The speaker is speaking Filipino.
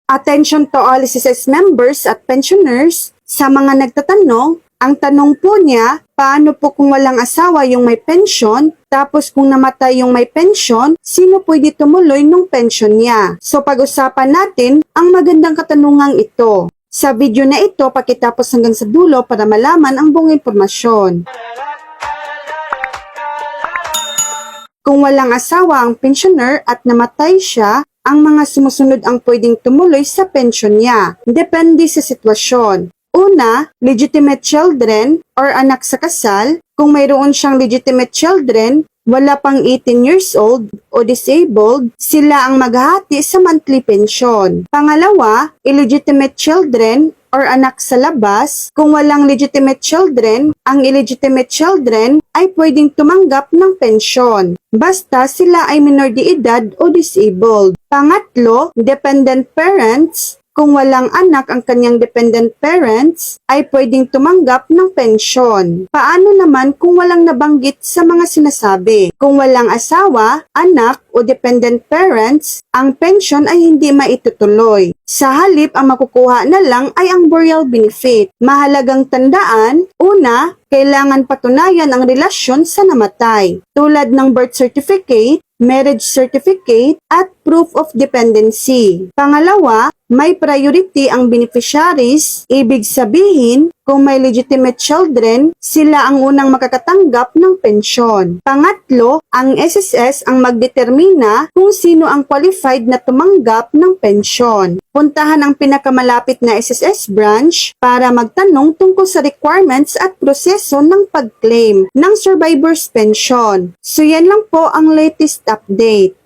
Attention to all SSS members at pensioners. Sa mga nagtatanong, ang tanong po niya, paano po kung walang asawa yung may pensyon? Tapos kung namatay yung may pensyon, sino pwede tumuloy nung pensyon niya? So pag-usapan natin ang magandang katanungang ito. Sa video na ito, pakitapos hanggang sa dulo para malaman ang buong impormasyon. Kung walang asawa ang pensioner at namatay siya, ang mga sumusunod ang pwedeng tumuloy sa pensyon niya. Depende sa sitwasyon. Una, legitimate children or anak sa kasal. Kung mayroon siyang legitimate children, wala pang 18 years old o disabled, sila ang maghahati sa monthly pension. Pangalawa, illegitimate children or anak sa labas. Kung walang legitimate children, ang illegitimate children ay pwedeng tumanggap ng pensyon. Basta sila ay minor de edad o disabled. Pangatlo, dependent parents. Kung walang anak ang kanyang dependent parents, ay pwedeng tumanggap ng pensyon. Paano naman kung walang nabanggit sa mga sinasabi? Kung walang asawa, anak o dependent parents, ang pensyon ay hindi maitutuloy. Sa halip, ang makukuha na lang ay ang burial benefit. Mahalagang tandaan, una, kailangan patunayan ang relasyon sa namatay, tulad ng birth certificate, marriage certificate, at proof of dependency. Pangalawa, may priority ang beneficiaries, ibig sabihin, kung may legitimate children, sila ang unang makakatanggap ng pensyon. Pangatlo, ang SSS ang magdetermina kung sino ang qualified na tumanggap ng pensyon. Puntahan ang pinakamalapit na SSS branch para magtanong tungkol sa requirements at proseso ng pag-claim ng survivor's pension. So yan lang po ang latest update.